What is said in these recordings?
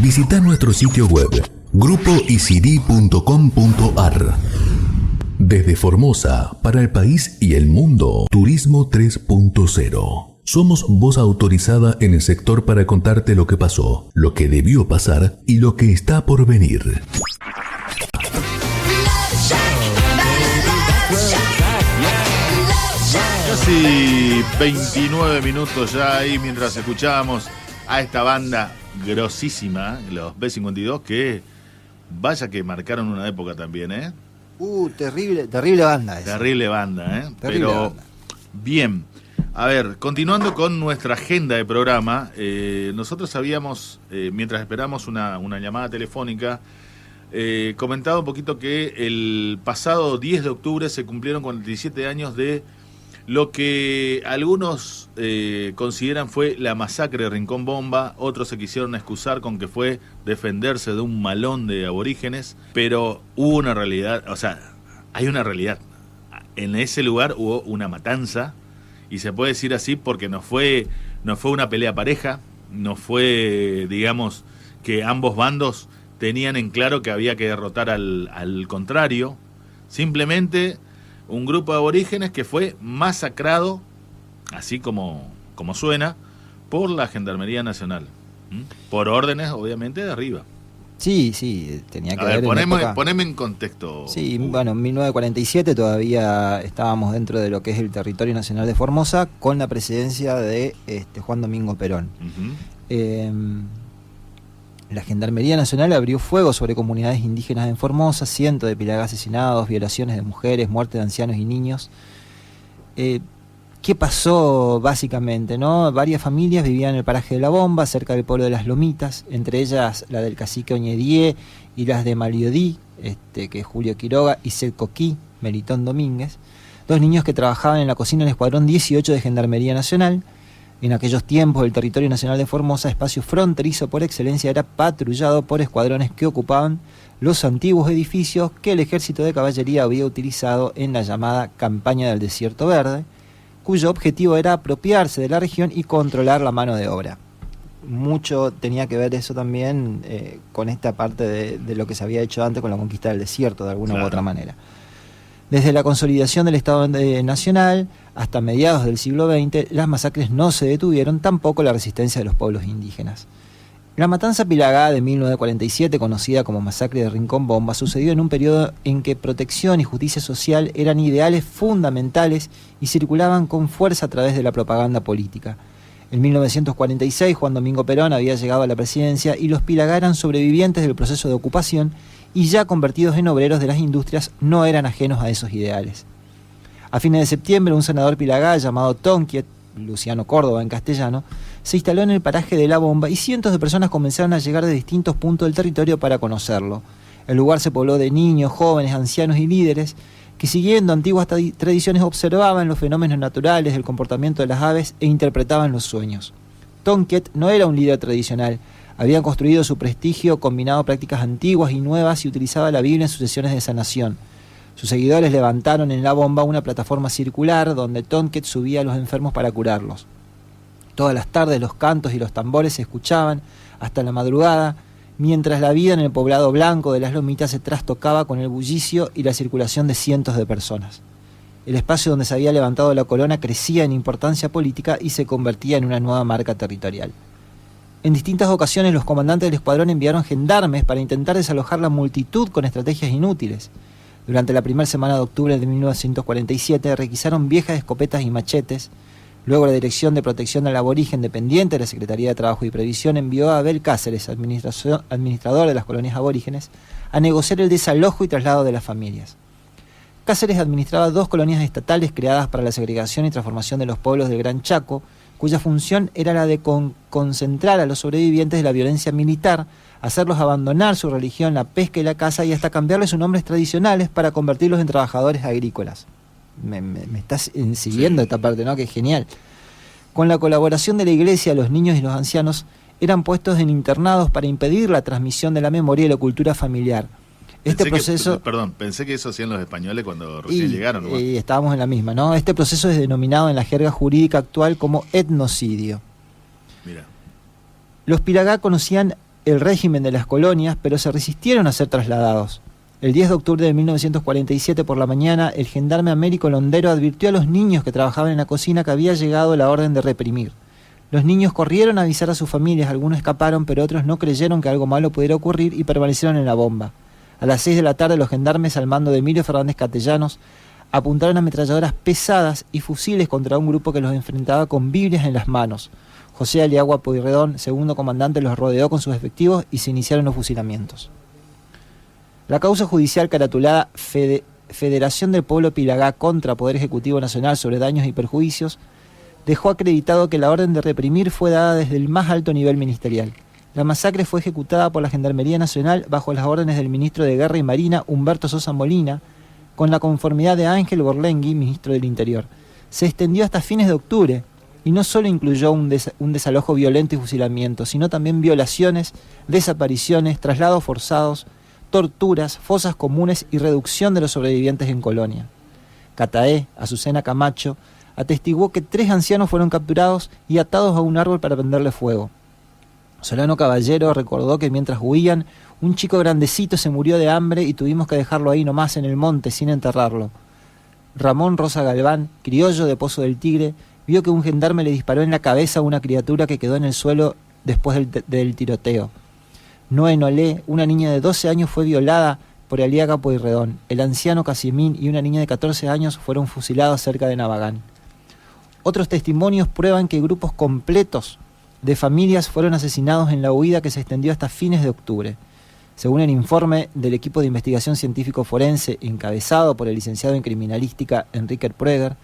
Visita nuestro sitio web grupoicd.com.ar. Desde Formosa, para el país y el mundo, Turismo 3.0. Somos voz autorizada en el sector para contarte lo que pasó, lo que debió pasar y lo que está por venir. Casi 29 minutos ya ahí mientras escuchábamos a esta banda grosísima, los B52, que vaya que marcaron una época también, ¿eh? Terrible banda esa. Terrible banda, ¿eh? Terrible Pero banda. bien. A ver, continuando con nuestra agenda de programa, nosotros habíamos, mientras esperamos una llamada telefónica, comentado un poquito que el pasado 10 de octubre se cumplieron 47 años de lo que algunos consideran fue la masacre de Rincón Bomba, otros se quisieron excusar con que fue defenderse de un malón de aborígenes, pero hubo una realidad, o sea, hay una realidad. En ese lugar hubo una matanza, y se puede decir así porque no fue una pelea pareja, no fue, digamos, que ambos bandos tenían en claro que había que derrotar al contrario, simplemente un grupo de aborígenes que fue masacrado, así como suena, por la Gendarmería Nacional, por órdenes, obviamente, de arriba. Sí, tenía que ver. Poneme en contexto. Sí, bueno, en 1947 todavía estábamos dentro de lo que es el territorio nacional de Formosa, con la presidencia de Juan Domingo Perón. Uh-huh. La Gendarmería Nacional abrió fuego sobre comunidades indígenas en Formosa, cientos de pilagá asesinados, violaciones de mujeres, muerte de ancianos y niños. ¿Qué pasó básicamente, no? Varias familias vivían en el paraje de La Bomba, cerca del pueblo de Las Lomitas, entre ellas la del cacique Oñedié y las de Maliodí, que es Julio Quiroga, y Setcoquí, Melitón Domínguez, dos niños que trabajaban en la cocina del Escuadrón 18 de Gendarmería Nacional. En aquellos tiempos, el territorio nacional de Formosa, espacio fronterizo por excelencia, era patrullado por escuadrones que ocupaban los antiguos edificios que el ejército de caballería había utilizado en la llamada Campaña del Desierto Verde, cuyo objetivo era apropiarse de la región y controlar la mano de obra. Mucho tenía que ver eso también con esta parte de lo que se había hecho antes con la conquista del desierto, de alguna u otra manera. Desde la consolidación del Estado Nacional hasta mediados del siglo XX, las masacres no se detuvieron, tampoco la resistencia de los pueblos indígenas. La matanza pilagá de 1947, conocida como Masacre de Rincón Bomba, sucedió en un periodo en que protección y justicia social eran ideales fundamentales y circulaban con fuerza a través de la propaganda política. En 1946, Juan Domingo Perón había llegado a la presidencia y los pilagá eran sobrevivientes del proceso de ocupación y ya convertidos en obreros de las industrias no eran ajenos a esos ideales. A fines de septiembre, un senador pilagá llamado Tonkiet, Luciano Córdoba en castellano, se instaló en el paraje de La Bomba y cientos de personas comenzaron a llegar de distintos puntos del territorio para conocerlo. El lugar se pobló de niños, jóvenes, ancianos y líderes que, siguiendo antiguas tradiciones, observaban los fenómenos naturales, el comportamiento de las aves e interpretaban los sueños. Tonkiet no era un líder tradicional. Habían construido su prestigio combinado prácticas antiguas y nuevas y utilizaba la Biblia en sus sesiones de sanación. Sus seguidores levantaron en La Bomba una plataforma circular donde Tonkiet subía a los enfermos para curarlos. Todas las tardes los cantos y los tambores se escuchaban hasta la madrugada, mientras la vida en el poblado blanco de Las Lomitas se trastocaba con el bullicio y la circulación de cientos de personas. El espacio donde se había levantado la corona crecía en importancia política y se convertía en una nueva marca territorial. En distintas ocasiones los comandantes del escuadrón enviaron gendarmes para intentar desalojar la multitud con estrategias inútiles. Durante la primera semana de octubre de 1947 requisaron viejas escopetas y machetes. Luego la Dirección de Protección al Aborigen, dependiente de la Secretaría de Trabajo y Previsión, envió a Abel Cáceres, administrador de las colonias aborígenes, a negociar el desalojo y traslado de las familias. Cáceres administraba 2 colonias estatales creadas para la segregación y transformación de los pueblos del Gran Chaco, cuya función era la de concentrar a los sobrevivientes de la violencia militar, hacerlos abandonar su religión, la pesca y la caza, y hasta cambiarles sus nombres tradicionales para convertirlos en trabajadores agrícolas. Me estás siguiendo esta parte, ¿no? Que es genial. Con la colaboración de la iglesia, los niños y los ancianos eran puestos en internados para impedir la transmisión de la memoria y la cultura familiar. Pensé que eso hacían los españoles cuando recién llegaron, ¿no? Y estábamos en la misma, ¿no? Este proceso es denominado en la jerga jurídica actual como etnocidio. Mira. Los pilagá conocían el régimen de las colonias, pero se resistieron a ser trasladados. El 10 de octubre de 1947 por la mañana, el gendarme Américo Londero advirtió a los niños que trabajaban en la cocina que había llegado la orden de reprimir. Los niños corrieron a avisar a sus familias, algunos escaparon, pero otros no creyeron que algo malo pudiera ocurrir y permanecieron en la bomba. A las 6 de la tarde, los gendarmes, al mando de Emilio Fernández Castellanos, apuntaron ametralladoras pesadas y fusiles contra un grupo que los enfrentaba con Biblias en las manos. José Aliagua Pueyrredón, segundo comandante, los rodeó con sus efectivos y se iniciaron los fusilamientos. La causa judicial caratulada Federación del Pueblo Pilagá contra Poder Ejecutivo Nacional sobre daños y perjuicios dejó acreditado que la orden de reprimir fue dada desde el más alto nivel ministerial. La masacre fue ejecutada por la Gendarmería Nacional bajo las órdenes del ministro de Guerra y Marina, Humberto Sosa Molina, con la conformidad de Ángel Borlengui, ministro del Interior. Se extendió hasta fines de octubre y no solo incluyó un desalojo violento y fusilamiento, sino también violaciones, desapariciones, traslados forzados, torturas, fosas comunes y reducción de los sobrevivientes en Colonia. Cataé, Azucena Camacho, atestiguó que 3 ancianos fueron capturados y atados a un árbol para prenderle fuego. Solano Caballero recordó que mientras huían, un chico grandecito se murió de hambre y tuvimos que dejarlo ahí nomás en el monte sin enterrarlo. Ramón Rosa Galván, criollo de Pozo del Tigre, vio que un gendarme le disparó en la cabeza a una criatura que quedó en el suelo después del tiroteo. Noé Nolé, una niña de 12 años, fue violada por Aliaga Pueyrredón. El anciano Casimín y una niña de 14 años fueron fusilados cerca de Navagán. Otros testimonios prueban que grupos completos de familias fueron asesinados en la huida que se extendió hasta fines de octubre. Según el informe del equipo de investigación científico forense encabezado por el licenciado en criminalística Enrique Prueger,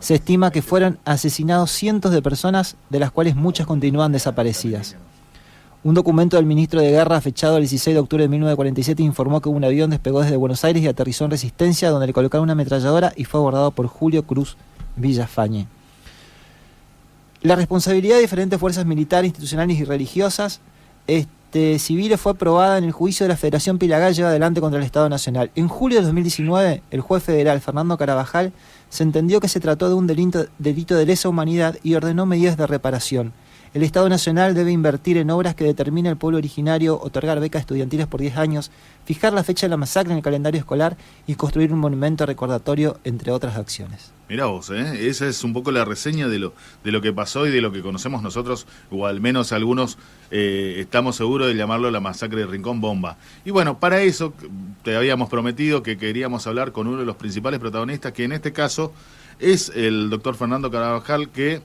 se estima que fueron asesinados cientos de personas, de las cuales muchas continúan desaparecidas. Un documento del ministro de Guerra fechado el 16 de octubre de 1947 informó que un avión despegó desde Buenos Aires y aterrizó en Resistencia, donde le colocaron una ametralladora y fue abordado por Julio Cruz Villafañe. La responsabilidad de diferentes fuerzas militares, institucionales y religiosas civiles fue probada en el juicio de la Federación Pilagá llevado adelante contra el Estado Nacional. En julio de 2019, el juez federal Fernando Carabajal se entendió que se trató de un delito de lesa humanidad y ordenó medidas de reparación. El Estado Nacional debe invertir en obras que determine el pueblo originario, otorgar becas estudiantiles por 10 años, fijar la fecha de la masacre en el calendario escolar y construir un monumento recordatorio, entre otras acciones. Mirá vos, esa es un poco la reseña de lo que pasó y de lo que conocemos nosotros, o al menos algunos estamos seguros de llamarlo la masacre de Rincón Bomba. Y bueno, para eso te habíamos prometido que queríamos hablar con uno de los principales protagonistas, que en este caso es el doctor Fernando Carabajal, que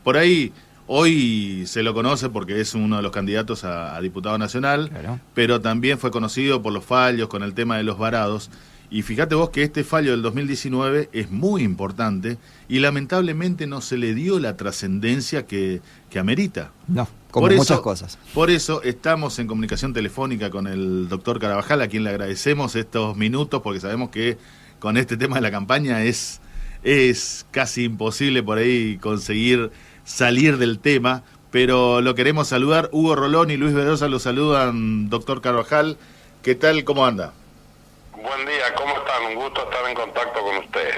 por ahí hoy se lo conoce porque es uno de los candidatos a diputado nacional, claro, pero también fue conocido por los fallos con el tema de los varados. Y fíjate vos que este fallo del 2019 es muy importante y lamentablemente no se le dio la trascendencia que amerita. No, como muchas cosas. Por eso estamos en comunicación telefónica con el doctor Carabajal, a quien le agradecemos estos minutos, porque sabemos que con este tema de la campaña es casi imposible por ahí conseguir salir del tema, pero lo queremos saludar. Hugo Rolón y Luis Bedosa lo saludan, doctor Carabajal. ¿Qué tal? ¿Cómo anda? Buen día, ¿cómo están? Un gusto estar en contacto con ustedes.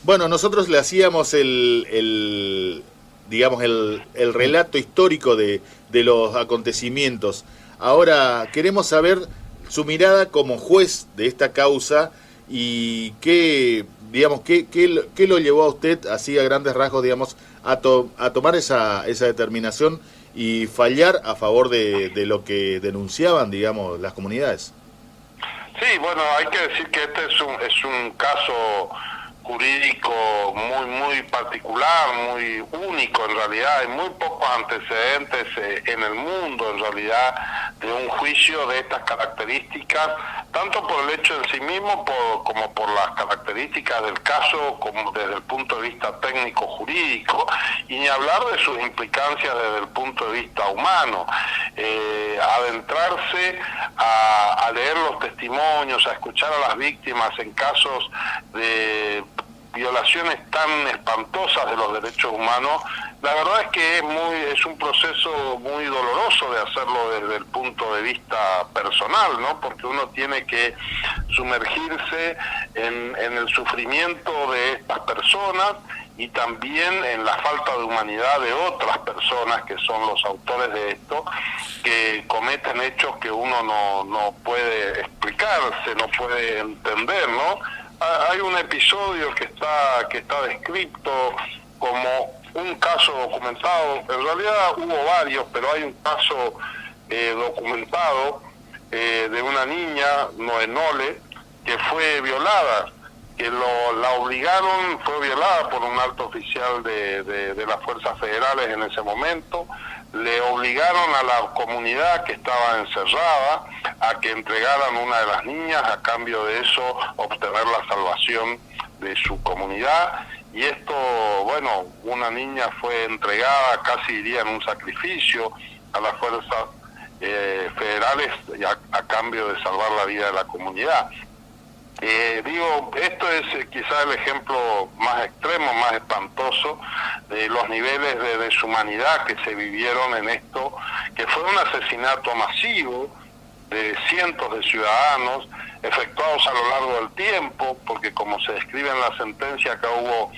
Bueno, nosotros le hacíamos el relato histórico de los acontecimientos. Ahora queremos saber su mirada como juez de esta causa y qué lo llevó a usted, así a grandes rasgos, digamos, a tomar esa determinación y fallar a favor de lo que denunciaban, digamos, las comunidades. Sí, bueno, hay que decir que este es un caso jurídico muy particular, muy único en realidad. Hay muy pocos antecedentes en el mundo en realidad de un juicio de estas características, tanto por el hecho en sí mismo como por las características del caso, como desde el punto de vista técnico-jurídico, y ni hablar de sus implicancias desde el punto de vista humano. Adentrarse a leer los testimonios, a escuchar a las víctimas en casos de violaciones tan espantosas de los derechos humanos, la verdad es que es un proceso muy doloroso de hacerlo desde el punto de vista personal, ¿no? Porque uno tiene que sumergirse en el sufrimiento de estas personas y también en la falta de humanidad de otras personas que son los autores de esto, que cometen hechos que uno no puede explicarse, no puede entender, ¿no? Hay un episodio que está descrito como un caso documentado, en realidad hubo varios, pero hay un caso documentado de una niña, Noenole, que fue violada, que la obligaron, fue violada por un alto oficial de las fuerzas federales en ese momento, le obligaron a la comunidad que estaba encerrada a que entregaran una de las niñas, a cambio de eso obtener la salvación de su comunidad, y esto, bueno, una niña fue entregada, casi diría en un sacrificio, a las fuerzas federales a cambio de salvar la vida de la comunidad. Esto es quizás el ejemplo más extremo, más espantoso de los niveles de deshumanidad que se vivieron en esto, que fue un asesinato masivo de cientos de ciudadanos, efectuados a lo largo del tiempo, porque como se describe en la sentencia, acá hubo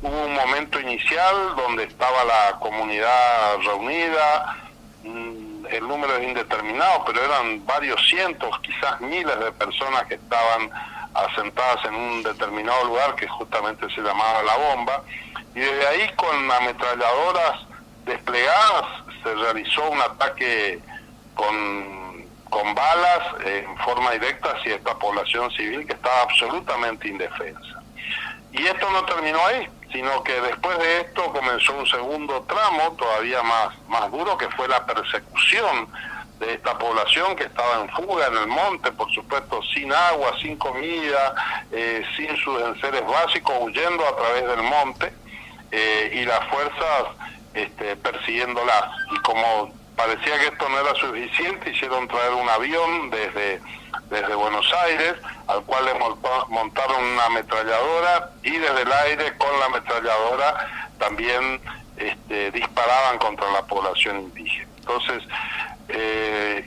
un momento inicial donde estaba la comunidad reunida, el número es indeterminado, pero eran varios cientos, quizás miles de personas que estaban asentadas en un determinado lugar que justamente se llamaba La Bomba, y desde ahí con ametralladoras desplegadas se realizó un ataque con balas en forma directa hacia esta población civil que estaba absolutamente indefensa. Y esto no terminó ahí, sino que después de esto comenzó un segundo tramo todavía más duro, que fue la persecución de esta población que estaba en fuga en el monte, por supuesto sin agua, sin comida, sin sus enseres básicos, huyendo a través del monte, y las fuerzas persiguiéndolas. Y como parecía que esto no era suficiente, hicieron traer un avión desde Buenos Aires, al cual le montaron una ametralladora, y desde el aire con la ametralladora también disparaban contra la población indígena. Entonces,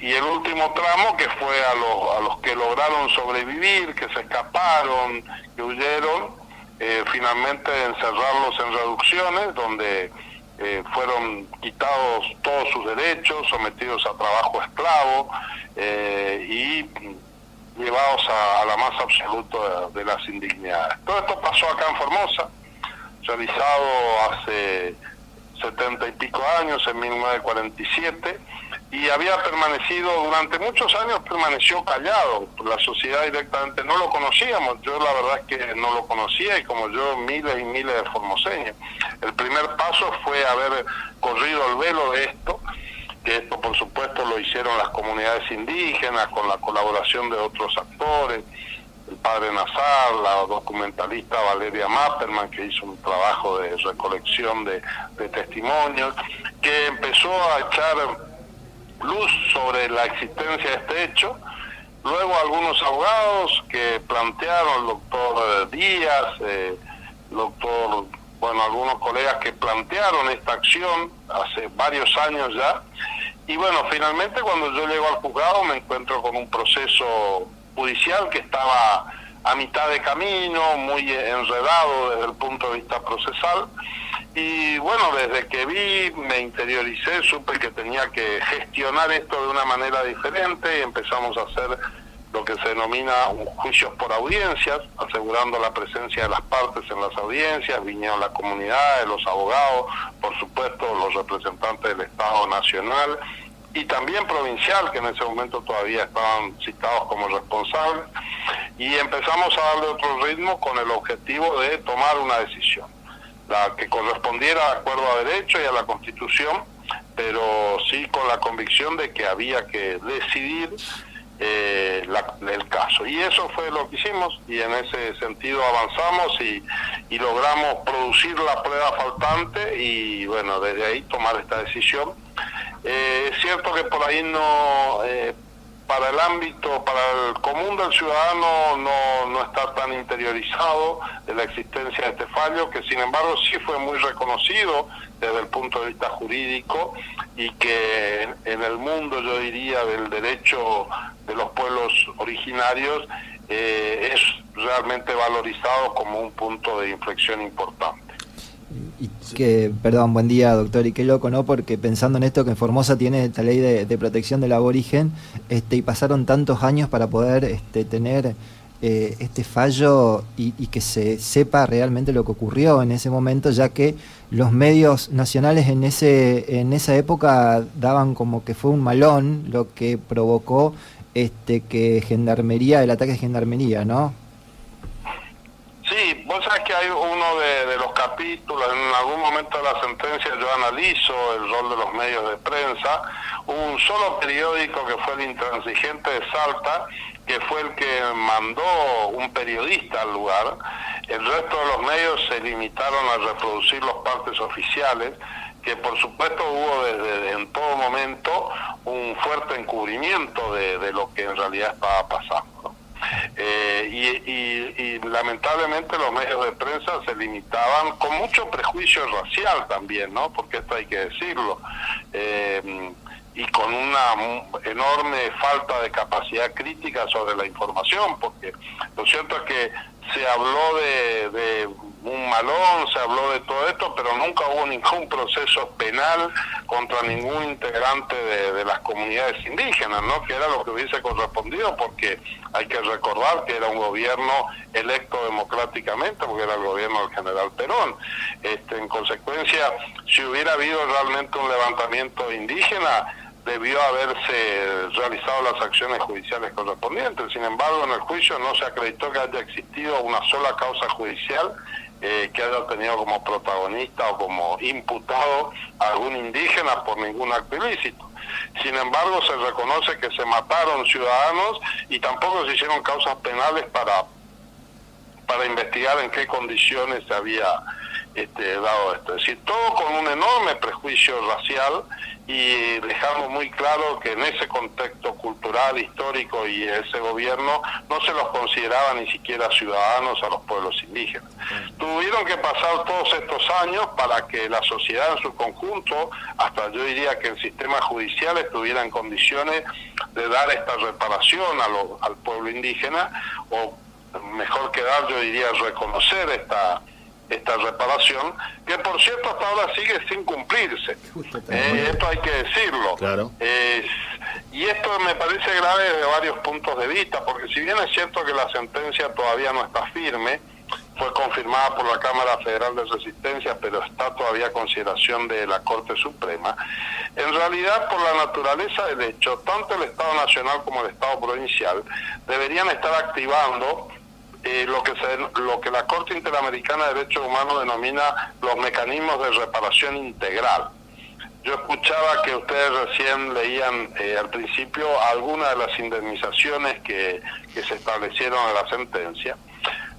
y el último tramo, que fue a los que lograron sobrevivir, que se escaparon, que huyeron, finalmente encerrarlos en reducciones, donde fueron quitados todos sus derechos, sometidos a trabajo esclavo, y llevados a la más absoluta de las indignidades. Todo esto pasó acá en Formosa, realizado hace 70 y pico años, en 1947, y había permanecido durante muchos años, permaneció callado. La sociedad directamente no lo conocíamos, yo la verdad es que no lo conocía, y como yo, miles y miles de formoseños. El primer paso fue haber corrido el velo de esto, que esto por supuesto lo hicieron las comunidades indígenas con la colaboración de otros actores, el padre Nazar, la documentalista Valeria Mapperman, que hizo un trabajo de recolección de testimonios, que empezó a echar luz sobre la existencia de este hecho. Luego algunos abogados que plantearon, el doctor Díaz, algunos colegas que plantearon esta acción hace varios años ya. Y bueno, finalmente cuando yo llego al juzgado me encuentro con un proceso judicial que estaba a mitad de camino, muy enredado desde el punto de vista procesal. Y bueno, desde que vi, me interioricé, supe que tenía que gestionar esto de una manera diferente, y empezamos a hacer lo que se denomina un juicios por audiencias, asegurando la presencia de las partes en las audiencias. Vinieron la comunidad, los abogados, por supuesto los representantes del Estado Nacional y también provincial, que en ese momento todavía estaban citados como responsables, y empezamos a darle otro ritmo con el objetivo de tomar una decisión, la que correspondiera de acuerdo a derecho y a la Constitución, pero sí con la convicción de que había que decidir el caso. Y eso fue lo que hicimos, y en ese sentido avanzamos y logramos producir la prueba faltante, y bueno, desde ahí tomar esta decisión. Es cierto que por ahí no, para el ámbito, para el común del ciudadano no está tan interiorizado de la existencia de este fallo, que sin embargo sí fue muy reconocido desde el punto de vista jurídico, y que en el mundo, yo diría, del derecho de los pueblos originarios es realmente valorizado como un punto de inflexión importante. Perdón, buen día, doctor, y qué loco, ¿no? Porque pensando en esto, que en Formosa tiene esta ley de protección del aborigen, y pasaron tantos años para poder tener este fallo y que se sepa realmente lo que ocurrió en ese momento, ya que los medios nacionales en esa época daban como que fue un malón lo que provocó que el ataque de Gendarmería, ¿no? Sí, vos sabés que hay uno de los capítulos, en algún momento de la sentencia yo analizo el rol de los medios de prensa. Hubo un solo periódico que fue el Intransigente de Salta, que fue el que mandó un periodista al lugar. El resto de los medios se limitaron a reproducir los partes oficiales, que por supuesto hubo desde en todo momento un fuerte encubrimiento de lo que en realidad estaba pasando, ¿no? Y lamentablemente los medios de prensa se limitaban con mucho prejuicio racial también, ¿no? Porque esto hay que decirlo, y con una enorme falta de capacidad crítica sobre la información, porque lo cierto es que se habló de un malón, se habló de todo esto, pero nunca hubo ningún proceso penal contra ningún integrante de las comunidades indígenas, ¿no? Que era lo que hubiese correspondido, porque hay que recordar que era un gobierno electo democráticamente, porque era el gobierno del general Perón. En consecuencia, si hubiera habido realmente un levantamiento indígena, debió haberse realizado las acciones judiciales correspondientes. Sin embargo, en el juicio no se acreditó que haya existido una sola causa judicial que haya tenido como protagonista o como imputado a algún indígena por ningún acto ilícito. Sin embargo, se reconoce que se mataron ciudadanos y tampoco se hicieron causas penales para investigar en qué condiciones se había dado esto. Es decir, todo con un enorme prejuicio racial, y dejamos muy claro que en ese contexto cultural, histórico y ese gobierno no se los consideraba ni siquiera ciudadanos a los pueblos indígenas. Tuvieron que pasar todos estos años para que la sociedad en su conjunto, hasta yo diría que el sistema judicial, estuviera en condiciones de dar esta reparación al pueblo indígena, o mejor que dar, yo diría reconocer esta reparación, que por cierto hasta ahora sigue sin cumplirse. Esto hay que decirlo. Claro. Y esto me parece grave desde varios puntos de vista, porque si bien es cierto que la sentencia todavía no está firme, fue confirmada por la Cámara Federal de Resistencia, pero está todavía a consideración de la Corte Suprema. En realidad, por la naturaleza del hecho, tanto el Estado Nacional como el Estado Provincial deberían estar activando lo que la Corte Interamericana de Derechos Humanos denomina los mecanismos de reparación integral. Yo escuchaba que ustedes recién leían al principio algunas de las indemnizaciones que se establecieron en la sentencia,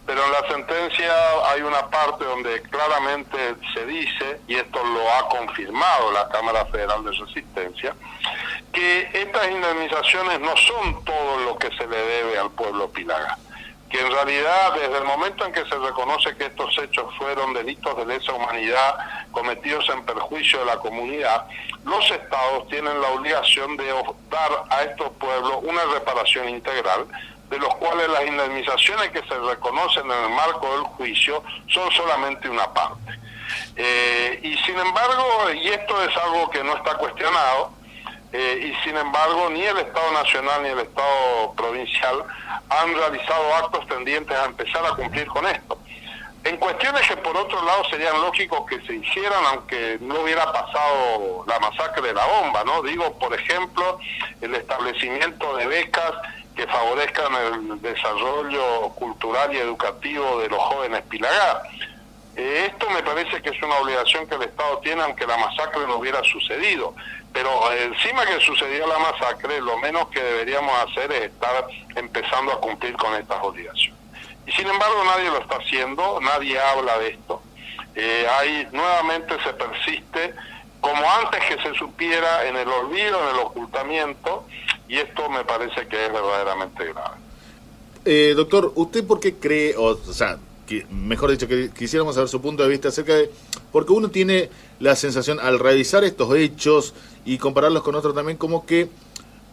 pero en la sentencia hay una parte donde claramente se dice, y esto lo ha confirmado la Cámara Federal de Resistencia, que estas indemnizaciones no son todo lo que se le debe al pueblo Pilagá, que en realidad desde el momento en que se reconoce que estos hechos fueron delitos de lesa humanidad cometidos en perjuicio de la comunidad, los estados tienen la obligación de dar a estos pueblos una reparación integral, de los cuales las indemnizaciones que se reconocen en el marco del juicio son solamente una parte. Y sin embargo, y esto es algo que no está cuestionado, y sin embargo ni el Estado Nacional ni el Estado Provincial han realizado actos tendientes a empezar a cumplir con esto. En cuestiones que por otro lado serían lógicos que se hicieran aunque no hubiera pasado la masacre de la bomba, ¿no? Digo, por ejemplo, el establecimiento de becas que favorezcan el desarrollo cultural y educativo de los jóvenes Pilagá. Esto me parece que es una obligación que el Estado tiene aunque la masacre no hubiera sucedido, pero encima que sucedió la masacre, lo menos que deberíamos hacer es estar empezando a cumplir con estas obligaciones. Y sin embargo nadie lo está haciendo, nadie habla de esto. Nuevamente se persiste, como antes que se supiera, en el olvido, en el ocultamiento, y esto me parece que es verdaderamente grave. Doctor, ¿usted por qué cree, o sea, mejor dicho, que quisiéramos saber su punto de vista acerca de, porque uno tiene la sensación al revisar estos hechos y compararlos con otros también, como que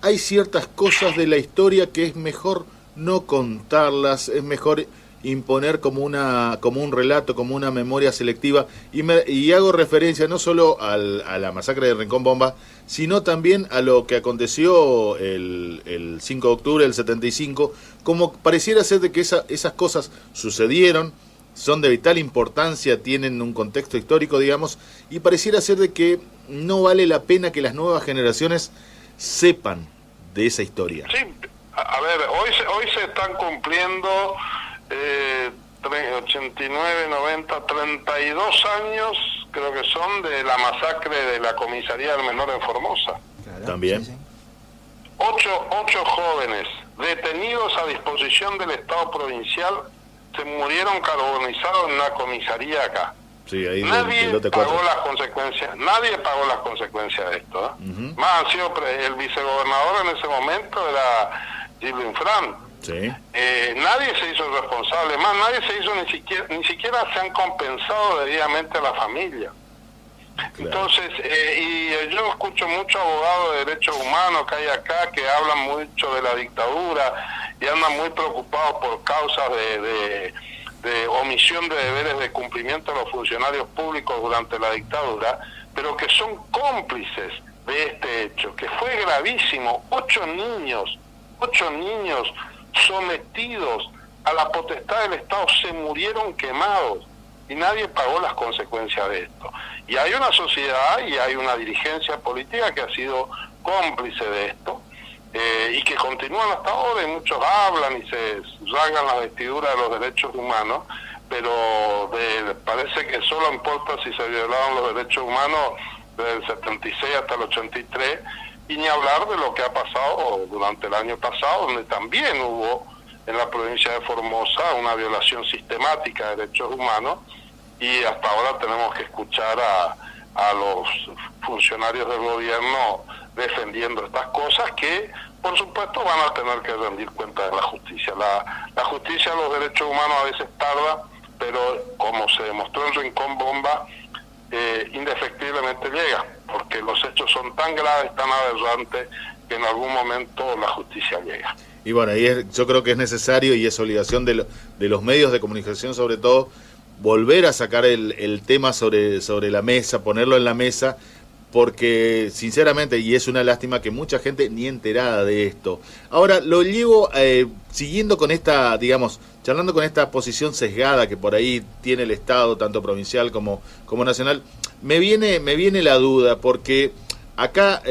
hay ciertas cosas de la historia que es mejor no contarlas, es mejor imponer como un relato, como una memoria selectiva, y hago referencia no solo a la masacre de Rincón Bomba, sino también a lo que aconteció el 5 de octubre del 75, como pareciera ser de que esas cosas sucedieron, son de vital importancia, tienen un contexto histórico, digamos, y pareciera ser de que no vale la pena que las nuevas generaciones sepan de esa historia. Sí, a ver, hoy se están cumpliendo 89, 90, 32 años, creo que son, de la masacre de la comisaría del menor en Formosa. Claro, También. sí, sí. Ocho jóvenes detenidos a disposición del Estado provincial se murieron carbonizados en una comisaría acá. Sí, ahí Nadie del lote pagó 4. las consecuencias, nadie pagó las consecuencias de esto, ¿eh? Más han sido el vicegobernador en ese momento era Gildo Infran. Sí. Nadie se hizo responsable, más nadie se hizo ni siquiera se han compensado debidamente a la familia. Claro. Entonces, y yo escucho muchos abogados de derechos humanos que hay acá que hablan mucho de la dictadura y andan muy preocupados por causas de omisión de deberes de cumplimiento de los funcionarios públicos durante la dictadura, pero que son cómplices de este hecho, que fue gravísimo. 8 niños sometidos a la potestad del Estado se murieron quemados y nadie pagó las consecuencias de esto. Y hay una sociedad y hay una dirigencia política que ha sido cómplice de esto, y que continúan hasta ahora, y muchos hablan y se rasgan las vestiduras de los derechos humanos, pero parece que solo importa si se violaron los derechos humanos desde el 76 hasta el 83, y ni hablar de lo que ha pasado durante el año pasado, donde también hubo en la provincia de Formosa una violación sistemática de derechos humanos, y hasta ahora tenemos que escuchar a los funcionarios del gobierno defendiendo estas cosas que, por supuesto, van a tener que rendir cuenta de la justicia. La justicia de los derechos humanos a veces tarda, pero como se demostró en Rincón Bomba, indefectiblemente llega, porque los hechos son tan graves, tan aberrantes, que en algún momento la justicia llega. Y bueno, yo creo que es necesario y es obligación de los medios de comunicación, sobre todo, volver a sacar el tema sobre la mesa, ponerlo en la mesa, porque sinceramente, y es una lástima que mucha gente ni enterada de esto. Ahora, lo llevo siguiendo con esta, digamos, charlando con esta posición sesgada que por ahí tiene el Estado, tanto provincial como nacional, me viene la duda, porque acá,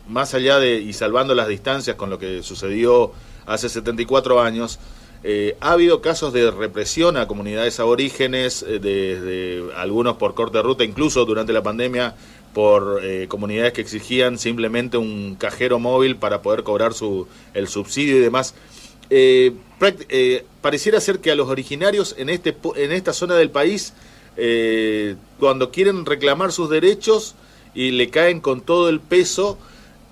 más allá y salvando las distancias con lo que sucedió hace 74 años, ha habido casos de represión a comunidades aborígenes, de algunos por corte de ruta, incluso durante la pandemia por comunidades que exigían simplemente un cajero móvil para poder cobrar el subsidio y demás. Pareciera ser que a los originarios en esta zona del país, cuando quieren reclamar sus derechos y le caen con todo el peso,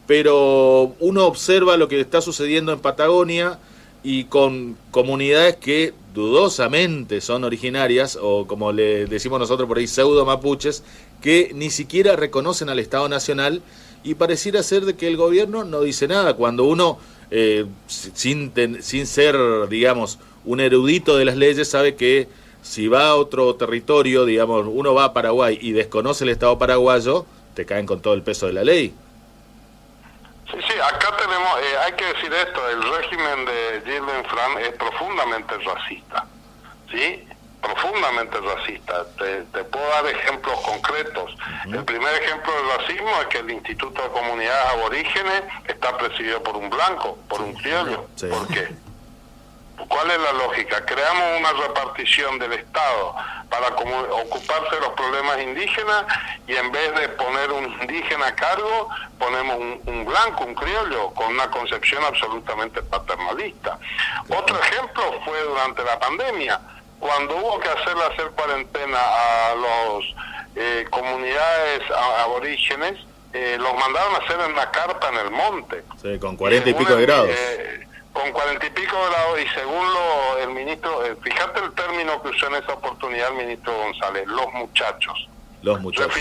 pero uno observa lo que está sucediendo en Patagonia y con comunidades que dudosamente son originarias, o como le decimos nosotros por ahí, pseudo mapuches, que ni siquiera reconocen al Estado Nacional, y pareciera ser de que el gobierno no dice nada, cuando uno, sin ser, digamos, un erudito de las leyes, sabe que si va a otro territorio, digamos, uno va a Paraguay y desconoce el Estado paraguayo, te caen con todo el peso de la ley. Sí, acá tenemos, hay que decir esto, el régimen de Gildo Infran es profundamente racista, ¿sí? Profundamente racista. Te puedo dar ejemplos concretos. El primer ejemplo de racismo es que el Instituto de Comunidades Aborígenes está presidido por un blanco, por un criollo. Sí. ¿Por qué? ¿Cuál es la lógica? Creamos una repartición del Estado para ocuparse de los problemas indígenas, y en vez de poner un indígena a cargo, ponemos un blanco, un criollo, con una concepción absolutamente paternalista. Otro ejemplo fue durante la pandemia, cuando hubo que hacer cuarentena a las comunidades aborígenes, los mandaron a hacer en una carpa en el monte. Sí, con 40 y pico de grados. Con 40 y pico de grados, y según el ministro, fíjate el término que usó en esa oportunidad el ministro González, los muchachos. Los muchachos,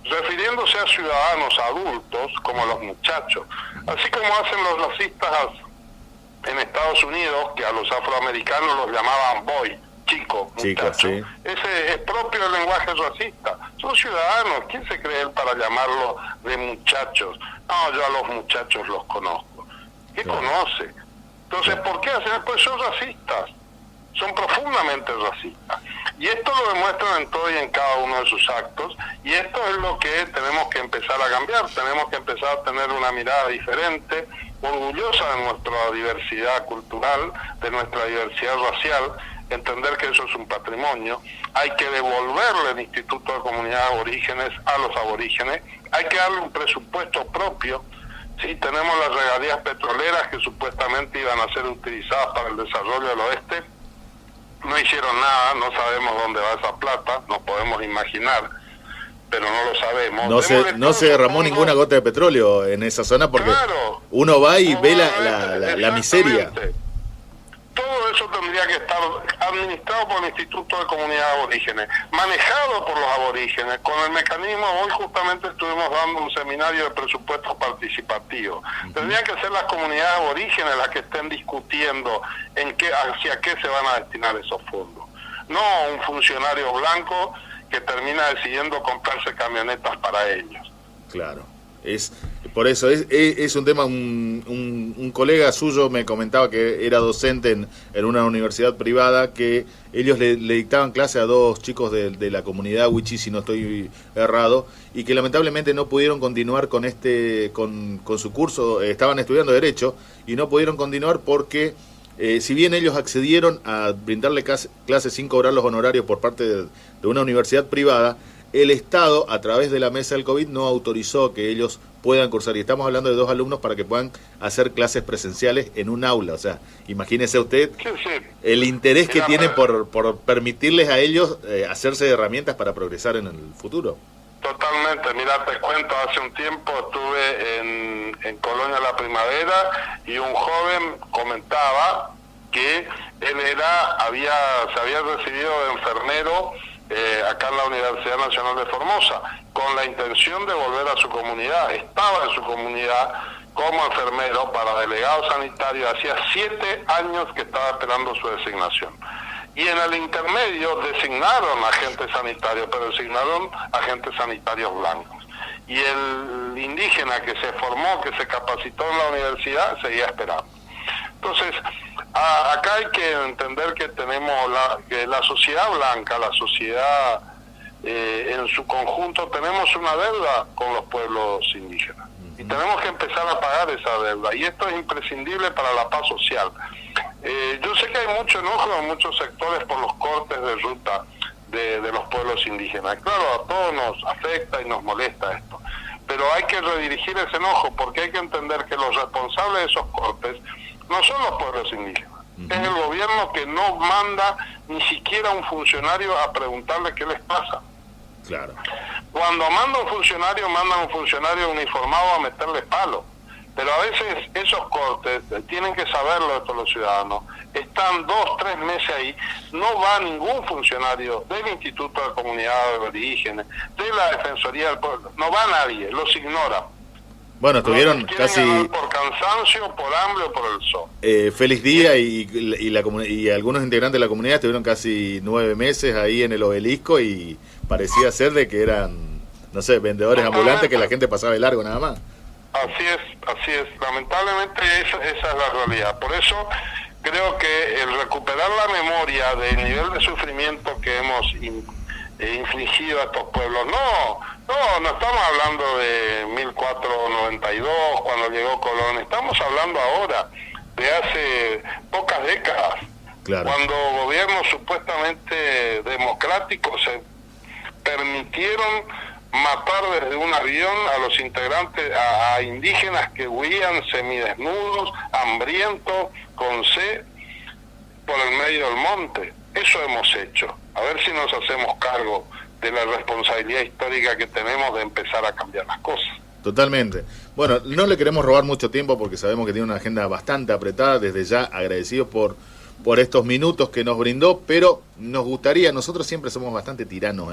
refiriéndose a ciudadanos adultos como los muchachos, así como hacen los racistas en Estados Unidos, que a los afroamericanos los llamaban boy, chico, muchacho. Sí. Ese es propio del lenguaje racista. Son ciudadanos. ¿Quién se cree él para llamarlo de muchachos? No, yo a los muchachos los conozco. ¿Qué conoce? Entonces, ¿por qué hacen? Pues son racistas. Son profundamente racistas. Y esto lo demuestran en todo y en cada uno de sus actos, y esto es lo que tenemos que empezar a cambiar. Tenemos que empezar a tener una mirada diferente, orgullosa de nuestra diversidad cultural, de nuestra diversidad racial, entender que eso es un patrimonio. Hay que devolverle el Instituto de Comunidades Aborígenes a los aborígenes, hay que darle un presupuesto propio. Sí, tenemos las regalías petroleras que supuestamente iban a ser utilizadas para el desarrollo del oeste. No hicieron nada, no sabemos dónde va esa plata, nos podemos imaginar, pero no lo sabemos. No se derramó ninguna gota de petróleo en esa zona porque uno va y ve la miseria. Todo eso tendría que estar administrado por el Instituto de Comunidades Aborígenes, manejado por los aborígenes, con el mecanismo. Hoy justamente estuvimos dando un seminario de presupuesto participativo. Tendrían que ser las comunidades aborígenes las que estén discutiendo hacia qué se van a destinar esos fondos. No un funcionario blanco que termina decidiendo comprarse camionetas para ellos. Claro. Por eso es un tema. Un colega suyo me comentaba que era docente en una universidad privada, que ellos le dictaban clase a dos chicos de la comunidad Wichí, si no estoy errado, y que lamentablemente no pudieron continuar con su curso. Estaban estudiando Derecho y no pudieron continuar porque si bien ellos accedieron a brindarle clases sin cobrar los honorarios por parte de una universidad privada, el Estado, a través de la mesa del COVID, no autorizó que ellos puedan cursar. Y estamos hablando de 2 alumnos para que puedan hacer clases presenciales en un aula. O sea, imagínese usted el interés que tienen por permitirles a ellos hacerse de herramientas para progresar en el futuro. Totalmente. Mira, te cuento, hace un tiempo estuve en Colonia La Primavera y un joven comentaba que él se había recibido de enfermero acá en la Universidad Nacional de Formosa, con la intención de volver a su comunidad. Estaba en su comunidad como enfermero para delegado sanitario, hacía 7 años que estaba esperando su designación. Y en el intermedio designaron agentes sanitarios, pero designaron agentes sanitarios blancos. Y el indígena que se formó, que se capacitó en la universidad, seguía esperando. Entonces, acá hay que entender que tenemos que la sociedad blanca, la sociedad en su conjunto, tenemos una deuda con los pueblos indígenas. Y tenemos que empezar a pagar esa deuda. Y esto es imprescindible para la paz social. Yo sé que hay mucho enojo en muchos sectores por los cortes de ruta de los pueblos indígenas. Claro, a todos nos afecta y nos molesta esto. Pero hay que redirigir ese enojo, porque hay que entender que los responsables de esos cortes no son los pueblos indígenas. Es el gobierno que no manda ni siquiera un funcionario a preguntarle qué les pasa. Claro. Cuando manda un funcionario uniformado a meterle palo. Pero a veces esos cortes, tienen que saberlo todos los ciudadanos, están 2, 3 meses ahí, no va ningún funcionario del Instituto de Comunidades de Orígenes, de la Defensoría del Pueblo, no va nadie, los ignora. Bueno, estuvieron casi por cansancio, por hambre o por el sol. Feliz Día y algunos integrantes de la comunidad estuvieron casi 9 meses ahí en el obelisco y parecía ser de que eran, no sé, vendedores ambulantes que la gente pasaba de largo nada más. Así es. Lamentablemente esa es la realidad. Por eso creo que el recuperar la memoria del nivel de sufrimiento que hemos infligido a estos pueblos, no estamos hablando de 1492, cuando llegó Colón, estamos hablando ahora de hace pocas décadas, claro, cuando gobiernos supuestamente democráticos se permitieron matar desde un avión a los integrantes, a indígenas que huían semidesnudos, hambrientos, con sed, por el medio del monte. Eso hemos hecho. A ver si nos hacemos cargo de la responsabilidad histórica que tenemos de empezar a cambiar las cosas. Totalmente. Bueno, no le queremos robar mucho tiempo porque sabemos que tiene una agenda bastante apretada. Desde ya agradecidos por estos minutos que nos brindó, pero nos gustaría, nosotros siempre somos bastante tiranos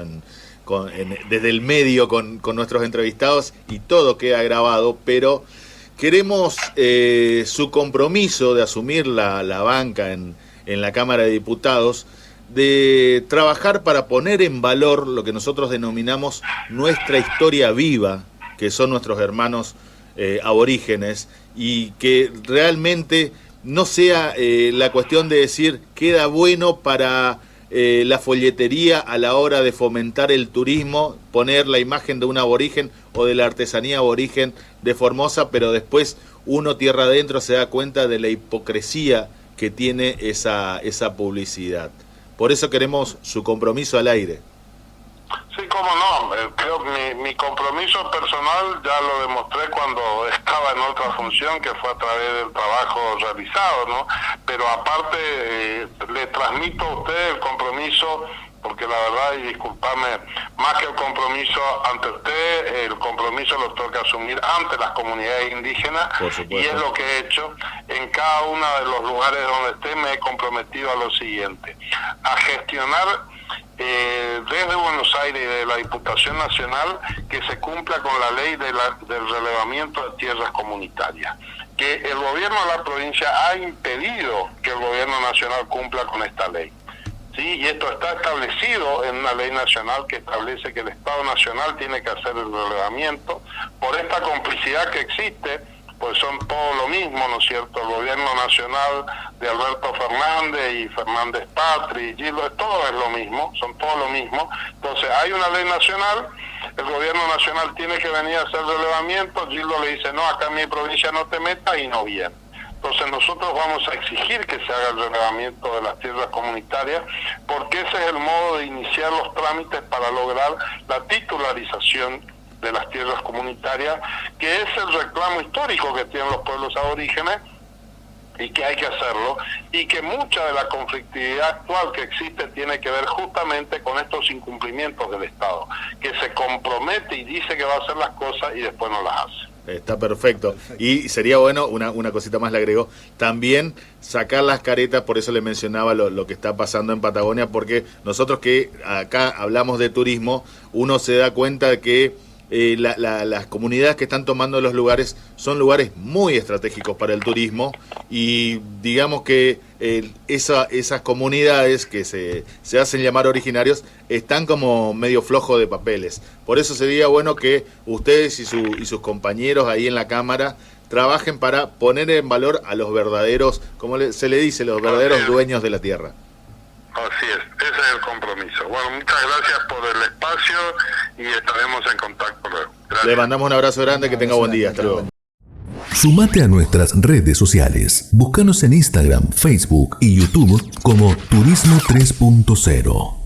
desde el medio con nuestros entrevistados y todo queda grabado, pero queremos su compromiso de asumir la banca en la Cámara de Diputados, de trabajar para poner en valor lo que nosotros denominamos nuestra historia viva, que son nuestros hermanos aborígenes, y que realmente no sea la cuestión de decir queda bueno para la folletería a la hora de fomentar el turismo, poner la imagen de un aborigen o de la artesanía aborigen de Formosa, pero después uno tierra adentro se da cuenta de la hipocresía que tiene esa publicidad. Por eso queremos su compromiso al aire. Sí, cómo no. Creo que mi compromiso personal ya lo demostré cuando estaba en otra función, que fue a través del trabajo realizado, ¿no? Pero aparte, le transmito a usted el compromiso, porque la verdad, y disculpame, más que el compromiso ante usted, el compromiso lo tengo que asumir ante las comunidades indígenas, y es lo que he hecho. En cada uno de los lugares donde esté me he comprometido a lo siguiente: a gestionar desde Buenos Aires y de la Diputación Nacional que se cumpla con la ley del relevamiento de tierras comunitarias, que el gobierno de la provincia ha impedido que el gobierno nacional cumpla con esta ley. Sí, y esto está establecido en una ley nacional que establece que el Estado Nacional tiene que hacer el relevamiento. Por esta complicidad que existe, pues son todo lo mismo, ¿no es cierto? El gobierno nacional de Alberto Fernández y Fernández Patri, Gildo, todo es lo mismo, son todo lo mismo. Entonces hay una ley nacional, el gobierno nacional tiene que venir a hacer relevamiento, Gildo le dice, no, acá en mi provincia no te metas, y no viene. Entonces nosotros vamos a exigir que se haga el relevamiento de las tierras comunitarias, porque ese es el modo de iniciar los trámites para lograr la titularización de las tierras comunitarias, que es el reclamo histórico que tienen los pueblos aborígenes, y que hay que hacerlo, y que mucha de la conflictividad actual que existe tiene que ver justamente con estos incumplimientos del Estado, que se compromete y dice que va a hacer las cosas y después no las hace. Está perfecto. Y sería bueno, una cosita más le agrego, también sacar las caretas, por eso le mencionaba lo que está pasando en Patagonia, porque nosotros que acá hablamos de turismo, uno se da cuenta de que las comunidades que están tomando los lugares son lugares muy estratégicos para el turismo, y digamos que esas comunidades que se hacen llamar originarios están como medio flojo de papeles. Por eso sería bueno que ustedes y sus compañeros ahí en la Cámara trabajen para poner en valor a los verdaderos, como se le dice, los verdaderos dueños de la tierra. Así es, ese es el compromiso. Bueno, muchas gracias por el espacio y estaremos en contacto luego. Gracias. Le mandamos un abrazo grande, que tenga buen día. Hasta luego. Sumate a nuestras redes sociales. Búscanos en Instagram, Facebook y YouTube como Turismo 3.0.